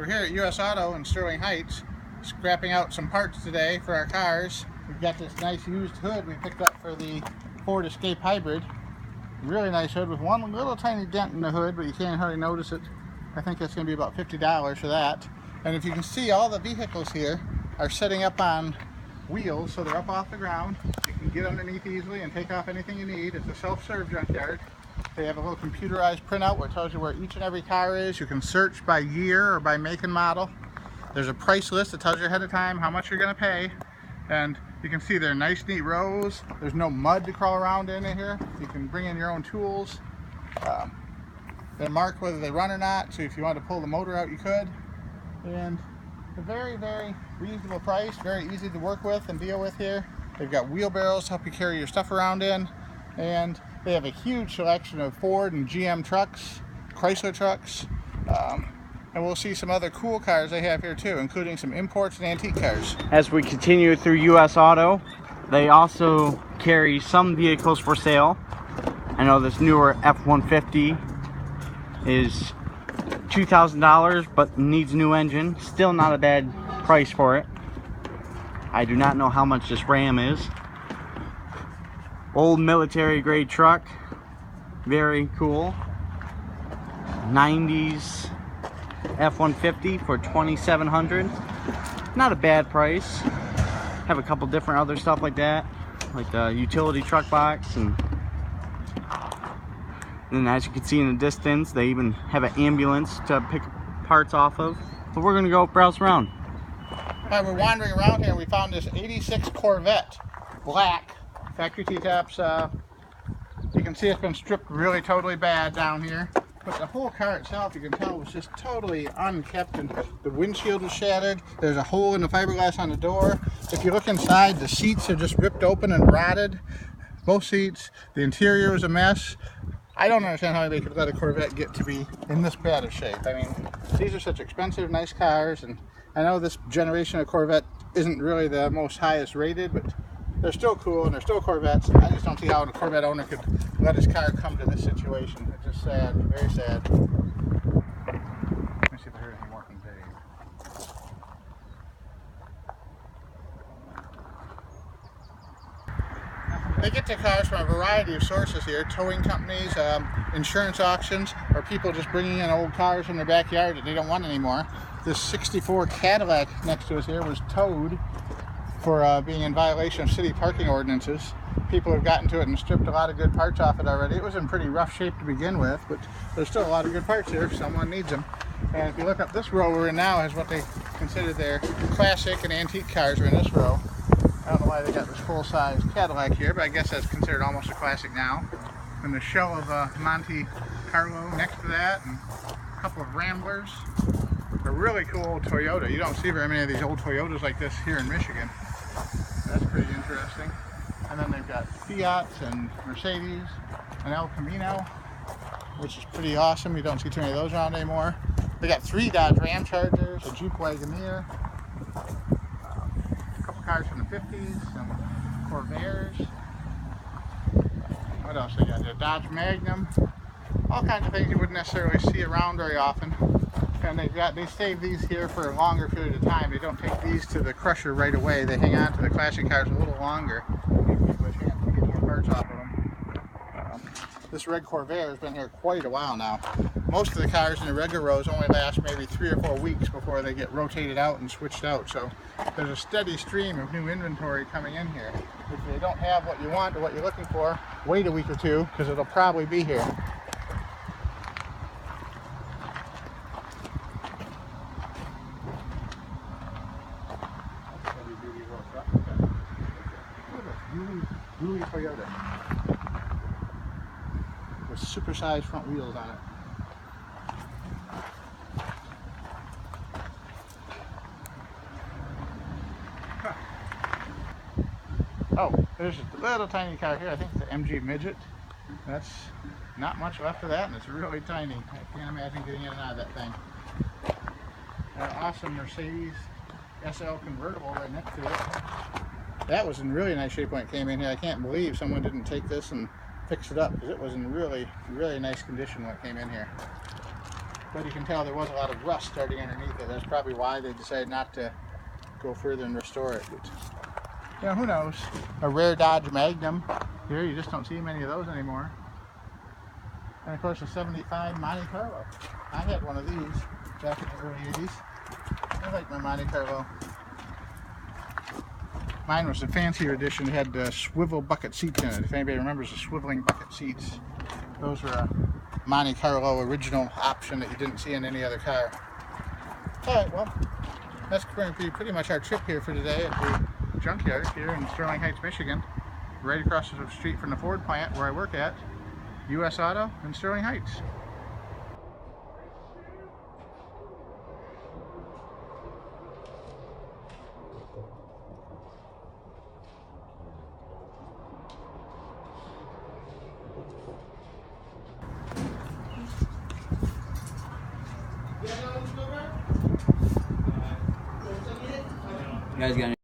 We're here at US Auto in Sterling Heights, scrapping out some parts today for our cars. We've got this nice used hood we picked up for the Ford Escape Hybrid. Really nice hood with one little tiny dent in the hood, but you can't hardly notice it. I think that's going to be about $50 for that. And if you can see, all the vehicles here are setting up on wheels, so they're up off the ground. You can get underneath easily and take off anything you need. It's a self-serve junkyard. They have a little computerized printout where it tells you where each and every car is. You can search by year or by make and model. There's a price list that tells you ahead of time how much you're going to pay. And you can see they're nice, neat rows. There's no mud to crawl around in here. You can bring in your own tools. They're marked whether they run or not, so if you want to pull the motor out, you could. And a very, very reasonable price, very easy to work with and deal with here. They've got wheelbarrows to help you carry your stuff around in. And they have a huge selection of Ford and GM trucks, Chrysler trucks, and we'll see some other cool cars they have here too, including some imports and antique cars. As we continue through US Auto, they also carry some vehicles for sale. I know this newer F-150 is $2,000, but needs a new engine. Still not a bad price for it. I do not know how much this Ram is. Old military grade truck, very cool. 90s F-150 for $2,700. Not a bad price. Have a couple different other stuff like that, like the utility truck box, and then as you can see in the distance, they even have an ambulance to pick parts off of. But we're gonna go browse around. Alright, we're wandering around here and we found this 86 Corvette, black. Factory T-tops. You can see it's been stripped really totally bad down here, but the whole car itself, you can tell, was just totally unkept, and the windshield was shattered. There's a hole in the fiberglass on the door. If you look inside, the seats are just ripped open and rotted. Both seats. The interior was a mess. I don't understand how anybody could let a Corvette get to be in this bad of shape. I mean, these are such expensive, nice cars, and I know this generation of Corvette isn't really the most highest rated, but they're still cool and they're still Corvettes. I just don't see how a Corvette owner could let his car come to this situation. It's just sad, very sad. Let me see if I heard anything more from Dave. They get their cars from a variety of sources here: towing companies, insurance auctions, or people just bringing in old cars from their backyard that they don't want anymore. This 64 Cadillac next to us here was towed for being in violation of city parking ordinances. People have gotten to it and stripped a lot of good parts off it already. It was in pretty rough shape to begin with, but there's still a lot of good parts here if someone needs them. And if you look up this row we're in now, is what they consider their classic and antique cars are in this row. I don't know why they got this full-size Cadillac here, but I guess that's considered almost a classic now. And the shell of Monte Carlo next to that, and a couple of Ramblers. A really cool old Toyota. You don't see very many of these old Toyotas like this here in Michigan. That's pretty interesting. And then they've got Fiats and Mercedes, and El Camino, which is pretty awesome. You don't see too many of those around anymore. They got 3 Dodge Ram Chargers, a Jeep Wagoneer, a couple cars from the 50s, some Corvairs. What else they got there? Dodge Magnum. All kinds of things you wouldn't necessarily see around very often. And they save these here for a longer period of time. They don't take these to the crusher right away. They hang on to the classic cars a little longer to get more parts off of them. This red Corvair has been here quite a while now. Most of the cars in the regular rows only last maybe 3 or 4 weeks before they get rotated out and switched out. So there's a steady stream of new inventory coming in here. If they don't have what you want or what you're looking for, wait a week or two, because it'll probably be here. Louis Toyota with supersized front wheels on it. Huh. Oh, there's a little tiny car here. I think it's the MG Midget. That's not much left of that, and it's really tiny. I can't imagine getting in and out of that thing. An awesome Mercedes SL convertible right next to it. That was in really nice shape when it came in here. I can't believe someone didn't take this and fix it up, because it was in really, really nice condition when it came in here. but you can tell there was a lot of rust starting underneath it. That's probably why they decided not to go further and restore it. But, you know, who knows? A rare Dodge Magnum. Here, you just don't see many of those anymore. And of course, a 75 Monte Carlo. I had one of these back in the early 80s. I like my Monte Carlo. Mine was the fancier edition. It had swivel bucket seats in it. If anybody remembers the swiveling bucket seats, those were a Monte Carlo original option that you didn't see in any other car. Alright, well, that's going to be pretty much our trip here for today at the junkyard here in Sterling Heights, Michigan. Right across the street from the Ford plant where I work at. US Auto in Sterling Heights. You guys got any